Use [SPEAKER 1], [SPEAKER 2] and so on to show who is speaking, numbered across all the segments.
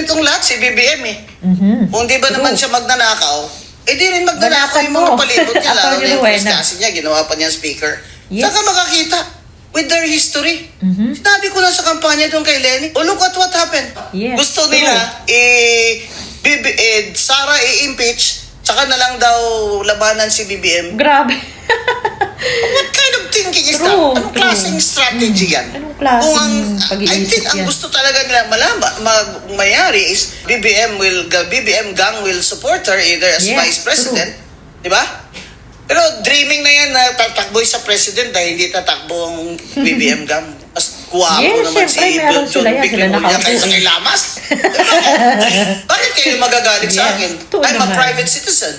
[SPEAKER 1] nitong lahat si BBM eh. Kung di ba
[SPEAKER 2] True.
[SPEAKER 1] naman siya magnanakaw, eh di rin magnanakaw
[SPEAKER 2] Banatan
[SPEAKER 1] yung mga
[SPEAKER 2] mo.
[SPEAKER 1] palibot niya. Lalo na yung
[SPEAKER 2] Attorney
[SPEAKER 1] first
[SPEAKER 2] Rowena.
[SPEAKER 1] kasi niya, ginawa pa niya speaker.
[SPEAKER 2] Yes.
[SPEAKER 1] Saan ka makakita? With their history. Sinabi ko na sa kampanya doon kay Lenny, oh look at what happened.
[SPEAKER 2] Yes,
[SPEAKER 1] Gusto
[SPEAKER 2] true.
[SPEAKER 1] nila, Sara i-impeach, saka na lang daw labanan si BBM.
[SPEAKER 2] Grabe.
[SPEAKER 1] What kind of thinking is
[SPEAKER 2] True,
[SPEAKER 1] that? Anong
[SPEAKER 2] true.
[SPEAKER 1] klaseng strategy yan?
[SPEAKER 2] Anong klaseng
[SPEAKER 1] Kung ang, I
[SPEAKER 2] pag-iisip
[SPEAKER 1] think ang
[SPEAKER 2] yan?
[SPEAKER 1] gusto talaga nila mayari is BBM gang will support her either as
[SPEAKER 2] Yes,
[SPEAKER 1] vice president. Di ba? Pero dreaming na yan na tatakbo sa president dahil hindi tatakbo ang BBM gang. Mas guwapo
[SPEAKER 2] Yes,
[SPEAKER 1] naman si
[SPEAKER 2] syempre, meron
[SPEAKER 1] John
[SPEAKER 2] sila yan.
[SPEAKER 1] Vic
[SPEAKER 2] Sila
[SPEAKER 1] Remulla
[SPEAKER 2] nakaupo
[SPEAKER 1] kaysa
[SPEAKER 2] eh.
[SPEAKER 1] kay Lamas. Bakit kayo magagalit sa
[SPEAKER 2] Yes,
[SPEAKER 1] akin?
[SPEAKER 2] totoo
[SPEAKER 1] I'm a
[SPEAKER 2] naman.
[SPEAKER 1] private citizen.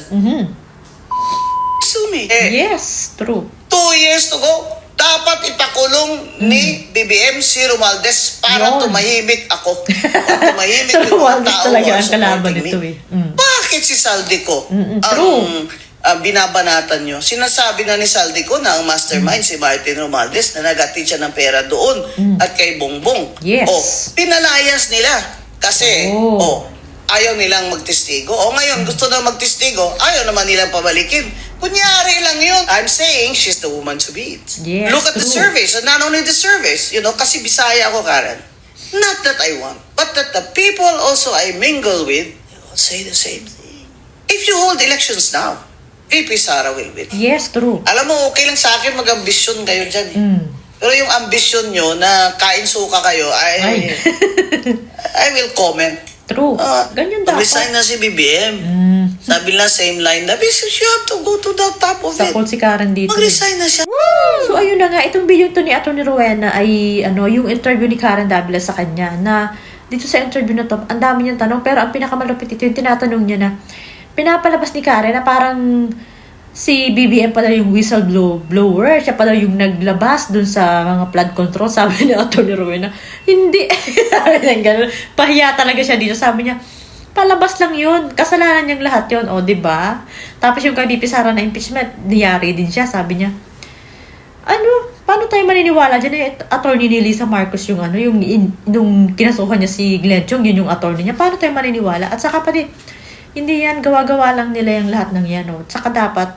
[SPEAKER 1] Sue me.
[SPEAKER 2] Yes, true.
[SPEAKER 1] 2 years to go, dapat ipakulong ni BBM si Romualdez para
[SPEAKER 2] Yun.
[SPEAKER 1] tumahimik ako. O tumahimik
[SPEAKER 2] Sa
[SPEAKER 1] yung mga
[SPEAKER 2] Romualdez
[SPEAKER 1] tao
[SPEAKER 2] talaga
[SPEAKER 1] who are
[SPEAKER 2] ang kalaban
[SPEAKER 1] supporting
[SPEAKER 2] nito
[SPEAKER 1] me.
[SPEAKER 2] eh.
[SPEAKER 1] Bakit si Saldico
[SPEAKER 2] true.
[SPEAKER 1] ang binabanatan nyo? Sinasabi na ni Saldico na ang mastermind si Martin Romualdez na nagati siya ng pera doon at kay Bongbong.
[SPEAKER 2] Yes.
[SPEAKER 1] O, pinalayas nila kasi ayaw nilang magtestigo. O ngayon, gusto na magtestigo, ayaw naman nilang pabalikin. Kunyari lang yun. I'm saying she's the woman to beat.
[SPEAKER 2] Yes,
[SPEAKER 1] Look at the
[SPEAKER 2] true.
[SPEAKER 1] surveys. And not only the surveys, kasi Bisaya ako, Karen. Not that I want, but that the people also I mingle with, they all say the same thing. If you hold elections now, VP Sara will win.
[SPEAKER 2] Yes, true.
[SPEAKER 1] Alam mo, okay lang sa akin mag-ambisyon kayo dyan eh. Pero yung ambisyon nyo na kain suka kayo,
[SPEAKER 2] Ay.
[SPEAKER 1] I will comment.
[SPEAKER 2] True. Ganyan
[SPEAKER 1] Resign
[SPEAKER 2] dapat.
[SPEAKER 1] na si BBM. Sabi lang, same line. Dabi, you have to go to the top of it.
[SPEAKER 2] Sapol si Karen dito.
[SPEAKER 1] Mag-resign na siya.
[SPEAKER 2] So ayun na nga, itong video to ni Atty. Rowena ay yung interview ni Karen Davila sa kanya na dito sa interview na to, ang dami niyang tanong pero ang pinakamalupit ito yung tinatanong niya na pinapalabas ni Karen na parang si BBM pala yung whistleblower, siya pala yung naglabas dun sa mga flood control, sabi ni Atty. Rowena. Hindi. Sabi niya ganun. Pahiya talaga siya dito. Sabi niya, palabas lang yun. Kasalanan niyang lahat yun. O, diba? Tapos yung kay VP Sara na impeachment, niyari din siya. Sabi niya, paano tayo maniniwala dyan eh? Attorney ni Lisa Marcos yung nung kinasuhan niya si Glenn Chong, yun yung attorney niya. Paano tayo maniniwala? At saka pa din, hindi yan, gawa-gawa lang nila yung lahat ng yan. At saka dapat,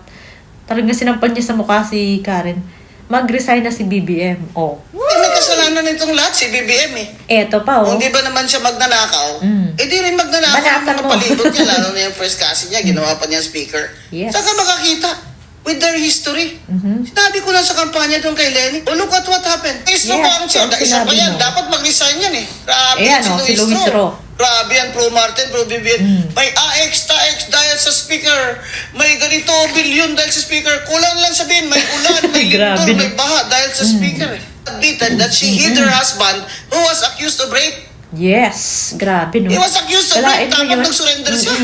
[SPEAKER 2] talagang sinampal niya sa mukha si Karen, mag-resign na si BBM.
[SPEAKER 1] May kasalanan nitong lahat si BBM eh.
[SPEAKER 2] Eto pa,
[SPEAKER 1] Kung di ba naman siya magnanakaw, eh di rin magnanakaw yung
[SPEAKER 2] Banatan
[SPEAKER 1] mga
[SPEAKER 2] mo.
[SPEAKER 1] palibot niya, lalo na yung first kasi niya, ginawa pa niya speaker.
[SPEAKER 2] Yes.
[SPEAKER 1] Saan ka makakita? With their history. Sinabi ko na sa kampanya doon kay Lenny, oh look at what happened. Luis Ro
[SPEAKER 2] Yes,
[SPEAKER 1] pa ang siya.
[SPEAKER 2] ang
[SPEAKER 1] Isa pa
[SPEAKER 2] sinabi
[SPEAKER 1] yan,
[SPEAKER 2] mo.
[SPEAKER 1] dapat mag-resign yan eh. Grabe
[SPEAKER 2] Ayan,
[SPEAKER 1] si
[SPEAKER 2] si Luis Ro.
[SPEAKER 1] Grabe yan, pro-Martin, pro-BBM. May AX, TAX dahil sa speaker. May ganito, bilyon dahil sa speaker. Kulang lang sabihin, may ulan, may
[SPEAKER 2] Grabe
[SPEAKER 1] lindol,
[SPEAKER 2] na.
[SPEAKER 1] may baha dahil sa speaker. Admitted that she hid her husband who was accused of rape.
[SPEAKER 2] Yes, grabe no.
[SPEAKER 1] He was accused of
[SPEAKER 2] Kalain
[SPEAKER 1] rape,
[SPEAKER 2] mo
[SPEAKER 1] dapat
[SPEAKER 2] yun.
[SPEAKER 1] nag-surrender siya.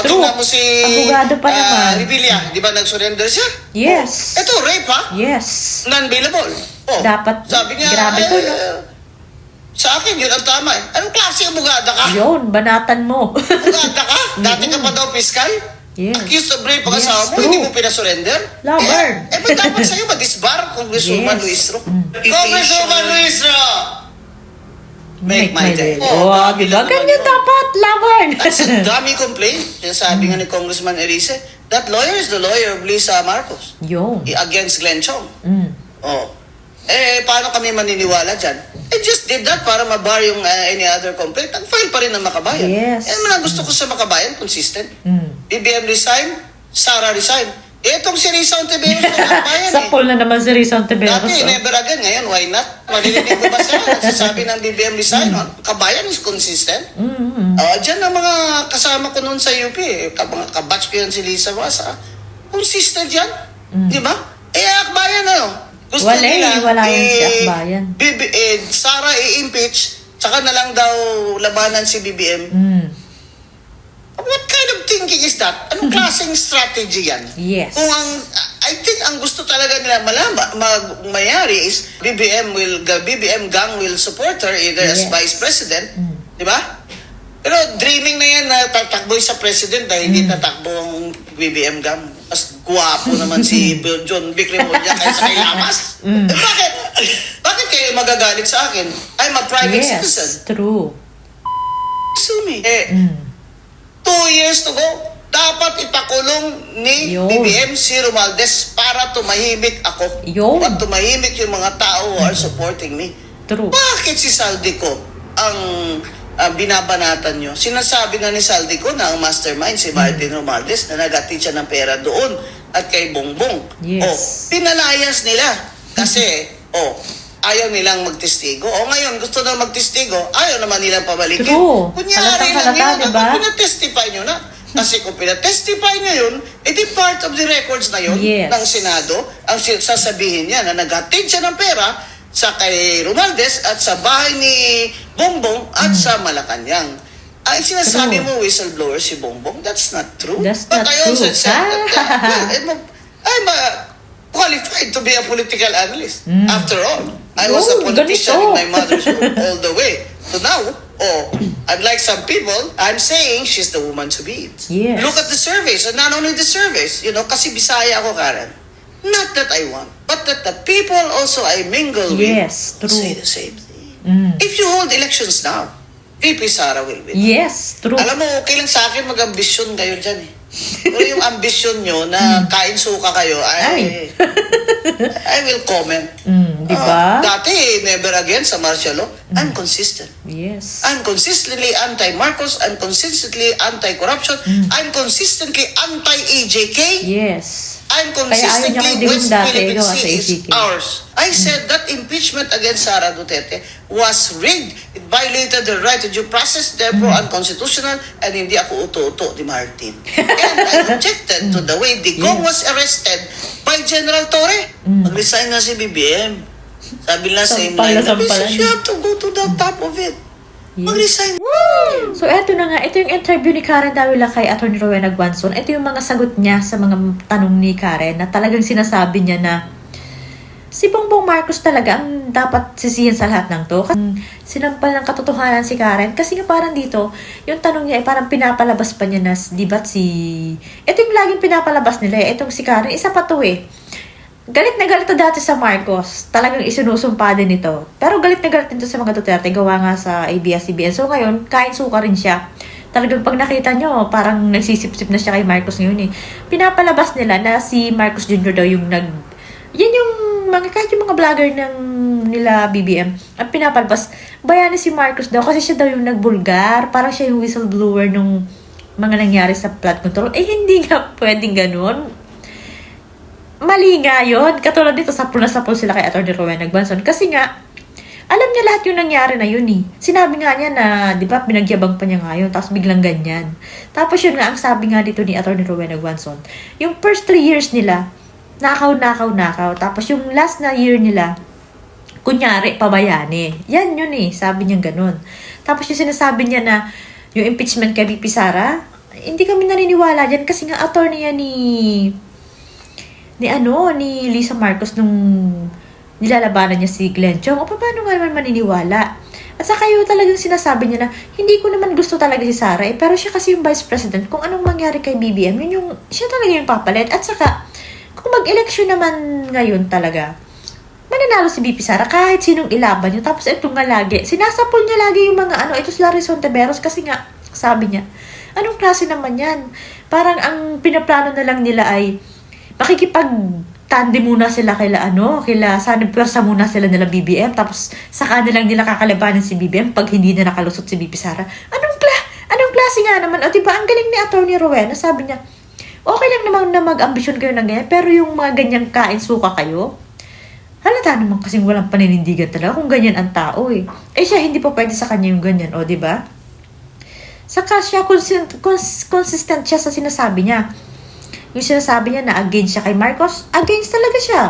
[SPEAKER 2] True.
[SPEAKER 1] Tingnan mo si
[SPEAKER 2] Abogado pa naman.
[SPEAKER 1] Revilla, di ba nag-surrender siya?
[SPEAKER 2] Yes.
[SPEAKER 1] Ito, rape ha?
[SPEAKER 2] Yes.
[SPEAKER 1] Non-bailable.
[SPEAKER 2] Dapat,
[SPEAKER 1] sabi niya,
[SPEAKER 2] grabe to, no?
[SPEAKER 1] Sa akin, yun ang tama eh. Anong klase abogada ka?
[SPEAKER 2] Yun, banatan mo.
[SPEAKER 1] Abogada ka? Dati ka pa daw fiscal?
[SPEAKER 2] Yes.
[SPEAKER 1] Accused of rape ang
[SPEAKER 2] Yes,
[SPEAKER 1] asawa mo,
[SPEAKER 2] true.
[SPEAKER 1] hindi mo pinasurrender?
[SPEAKER 2] Lover.
[SPEAKER 1] Ba't dapat sa'yo ma-disbar, Congresswoman
[SPEAKER 2] Yes.
[SPEAKER 1] Luis Ro? Congresswoman Luis Ro! Make my day.
[SPEAKER 2] Diba? Ganyan dapat, laban.
[SPEAKER 1] That's a dummy complaint. Yung sabi nga ni Congressman Erice, that lawyer is the lawyer of Lisa Marcos
[SPEAKER 2] Yun.
[SPEAKER 1] against Glenn Chong. Paano kami maniniwala dyan? Just did that para mabar yung any other complaint. Nag-file pa rin ng Makabayan.
[SPEAKER 2] Yes.
[SPEAKER 1] Yan naman ang gusto ko sa Makabayan, consistent. BBM resign, Sara resign. Itong si Risa Ontiveros ng Makabayan
[SPEAKER 2] Sa poll na naman si Rizal Tiberos.
[SPEAKER 1] Dati, never again. Ngayon, why not? Malilinig ko ba siya? Sasabi ng BBM resign. Kabayan is consistent. Diyan ang mga kasama ko noon sa UP. Mga kabatch ko yan si Lisa Masa. Consistent yan. Di ba? Akbayan Gusto
[SPEAKER 2] Wala
[SPEAKER 1] nila,
[SPEAKER 2] wala yan si Akbayan.
[SPEAKER 1] Sara i-impeach, saka na lang daw labanan si BBM. What kind of thinking is that? Anong klaseng strategy yan?
[SPEAKER 2] Yes.
[SPEAKER 1] Kung I think ang gusto talaga nila mayari is BBM gang will support her either as
[SPEAKER 2] Yes.
[SPEAKER 1] vice president. Di ba? Pero dreaming na yan na tatakbo sa president dahil hindi tatakbo ang BBM gang. Mas guwapo naman si John Vic Remulla kaysa kay Lamas. Bakit? Bakit kayo magagalit sa akin? I'm a private citizen.
[SPEAKER 2] Yes, true.
[SPEAKER 1] Sue me. eh. 2 years to go. Dapat ipakulong ni
[SPEAKER 2] Yun.
[SPEAKER 1] BBM si Romualdez para tumahimik ako.
[SPEAKER 2] Yun.
[SPEAKER 1] At tumahimik yung mga tao who are supporting me.
[SPEAKER 2] True.
[SPEAKER 1] Bakit si Saldico ang binabanatan nyo? Sinasabi nga ni Saldico na ang mastermind si Martin Romualdez na nag-atid siya ng pera doon at kay Bongbong.
[SPEAKER 2] Yes.
[SPEAKER 1] Pinalayas nila kasi ayaw nilang magtestigo. Ngayon, gusto na magtestigo, ayaw naman nilang pabalikin.
[SPEAKER 2] True.
[SPEAKER 1] Kunyari lang
[SPEAKER 2] Halatang-halata,
[SPEAKER 1] yun.
[SPEAKER 2] diba?
[SPEAKER 1] Kung pinatestify nyo na. Kasi kung pinatestify nyo yun, edi part of the records na yun
[SPEAKER 2] Yes.
[SPEAKER 1] ng Senado, ang sasabihin niya na nag-atid siya ng pera sa kay Romualdez at sa bahay ni Bongbong at sa Malacanang. Ang sinasabi
[SPEAKER 2] True.
[SPEAKER 1] mo, whistleblower si Bongbong, that's not true.
[SPEAKER 2] That's
[SPEAKER 1] But
[SPEAKER 2] not
[SPEAKER 1] I also
[SPEAKER 2] true.
[SPEAKER 1] said that I'm qualified to be a political analyst. After all, I was a
[SPEAKER 2] Oh,
[SPEAKER 1] politician
[SPEAKER 2] ganito.
[SPEAKER 1] in my mother's womb all the way to now. Unlike some people, I'm saying she's the woman to beat.
[SPEAKER 2] Yes.
[SPEAKER 1] Look at the surveys, and not only the surveys, kasi Bisaya ako, Karen. Not that I want, but that the people also I mingle
[SPEAKER 2] Yes,
[SPEAKER 1] with
[SPEAKER 2] true.
[SPEAKER 1] say the same thing. If you hold elections now, VP Sara will win.
[SPEAKER 2] Yes, true.
[SPEAKER 1] Alam mo, okay lang sa akin mag-ambisyon kayo dyan eh. Pero yung ambisyon nyo na kain suka kayo, I will comment.
[SPEAKER 2] Diba?
[SPEAKER 1] Dati, never again sa martial law, I'm consistent.
[SPEAKER 2] Yes.
[SPEAKER 1] I'm consistently anti-Marcos, I'm consistently anti-corruption, I'm consistently anti-EJK,
[SPEAKER 2] Yes.
[SPEAKER 1] I'm
[SPEAKER 2] Kaya ayaw niya
[SPEAKER 1] consistently
[SPEAKER 2] kay Digong
[SPEAKER 1] West
[SPEAKER 2] dati,
[SPEAKER 1] Philippine
[SPEAKER 2] gawa sa
[SPEAKER 1] Sea is
[SPEAKER 2] EJK.
[SPEAKER 1] ours. I said that impeachment against Sara Duterte was rigged. It violated the right to due process, therefore unconstitutional, and hindi ako uto-uto ni Martin. And I objected to the way Digong was arrested by General Torre. Mag-resign na si BBM. Sabi lang same
[SPEAKER 2] Sampal na
[SPEAKER 1] line.
[SPEAKER 2] sampalan.
[SPEAKER 1] You have to go to the top of it. Mag-resign.
[SPEAKER 2] So, eto na nga. Ito yung interview ni Karen Davila kay Atty. Rowena Guanzon. Ito yung mga sagot niya sa mga tanong ni Karen na talagang sinasabi niya na si Bongbong Marcos talaga ang dapat sisihin sa lahat ng to. Kasi sinampal ng katotohanan si Karen. Kasi nga parang dito, yung tanong niya ay parang pinapalabas pa niya na, di ba't si... Ito yung laging pinapalabas nila eh. Itong si Karen, isa pa to eh. Galit na galit to dati sa Marcos. Talagang isinusumpa din ito. Pero galit na galit din to sa mga Duterte. Gawa nga sa ABS-CBN. So ngayon, kain suka rin siya. Talagang pag nakita nyo, parang nagsisip-sip na siya kay Marcos ngayon eh. Pinapalabas nila na si Marcos Jr. daw yung yan yung kahit yung mga vlogger ng nila BBM, ang pinapalabas, bayani si Marcos daw kasi siya daw yung nagbulgar. Parang siya yung whistleblower nung mga nangyari sa flood control. Eh, hindi nga pwedeng ganun. Mali nga yun. Katulad dito, sapul na sapul sila kay Atty. Rowena Guanzon. Kasi nga, alam niya lahat yung nangyari na yun eh. Sinabi nga niya na, di ba, pinagyabang pa niya nga yun, tapos biglang ganyan. Tapos yun nga, ang sabi nga dito ni Atty. Rowena Guanzon, yung first 3 years nila, nakaw. Tapos yung last na year nila, kunyari, pabayani. Yan yun eh. Sabi niya ganun. Tapos yung sinasabi niya na, yung impeachment kay VP Sara, hindi kami naniniwala dyan kasi nga attorney yan ni Lisa Marcos nung nilalabanan niya si Glenn Chong. O paano nga naman maniniwala? At saka yung talagang sinasabi niya na hindi ko naman gusto talaga si Sara eh, pero siya kasi yung vice president. Kung anong mangyari kay BBM, siya talaga yung papalit. At saka, kung mag-election naman ngayon talaga, mananalo si VP Sara kahit sinong ilaban niya. Tapos ito nga lagi, sinasapol niya lagi yung mga ito si Larry Sontiveros kasi nga, sabi niya, anong klase naman yan? Parang ang pinaplano na lang nila ay makikipag-tandem muna sila kila sana pwersa muna sila nila BBM, tapos saka na lang nila kakalabanan si BBM pag hindi na nakalusot si VP Sara. Anong klase nga naman? O diba, ang galing ni Atty. Rowena, sabi niya, okay lang naman na mag-ambisyon kayo ng ganyan, pero yung mga ganyang kain suka kayo, halata naman kasing walang paninindigan talaga kung ganyan ang tao eh. Eh siya, hindi pa pwede sa kanya yung ganyan, o diba? Saka siya, consistent siya sa sinasabi niya. Yung sinasabi niya na against siya kay Marcos, against talaga siya.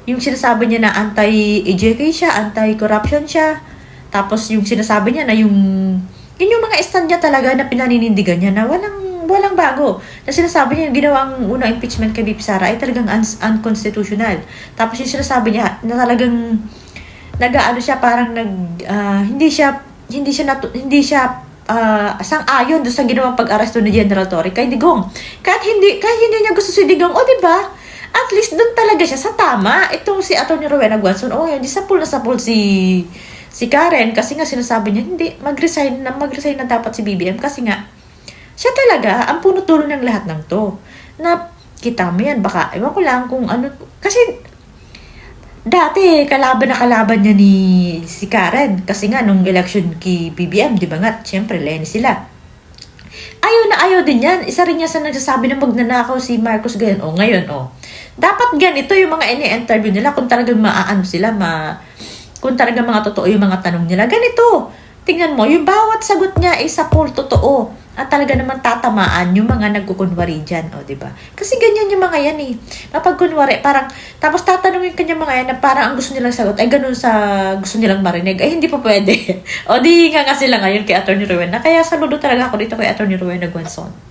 [SPEAKER 2] Yung sinasabi niya na anti-EJK siya, anti-corruption siya. Tapos yung sinasabi niya na yun yung mga stand niya talaga na pinaninindigan niya na walang bago. Na sinasabi niya yung ginawang unang impeachment kay VP Sara ay talagang unconstitutional. Tapos yung sinasabi niya na talagang siya parang hindi siya sang-ayon doon sa ginawang pag-aresto ni General Torre kay Digong. Kahit hindi niya gusto si Digong, diba? At least doon talaga siya sa tama. Itong si Atty. Rowena Guanzon, yun, di sapul na sapul si si Karen kasi nga sinasabi niya, hindi, mag-resign na dapat si BBM kasi nga, siya talaga ang punot dulo ng lahat ng to. Na, kita mo yan, baka, ewan ko lang kung ano, kasi, dati, kalaban niya ni si Karen. Kasi nga, nung election kay BBM, di ba nga, syempre, Lenny sila. Ayaw na ayaw din yan. Isa rin niya sa nagsasabi na magnanakaw si Marcos ganyan. O, ngayon, dapat ganito yung mga ini-interview nila kung talagang maaano sila, kung talagang mga totoo yung mga tanong nila. Ganito, tingnan mo, yung bawat sagot niya ay sa poll totoo. At talaga naman tatamaan yung mga nagkukunwari dyan, diba? Kasi ganyan yung mga yan eh. Kapag kunwari, parang, tapos tatanungin kanya mga yan na parang ang gusto nilang sagot ay ganun sa gusto nilang marinig. Ay, hindi pa pwede. Di nga sila ngayon kay Atty. Rowena. Kaya saludo talaga ako dito kay Atty. Rowena Guanzon.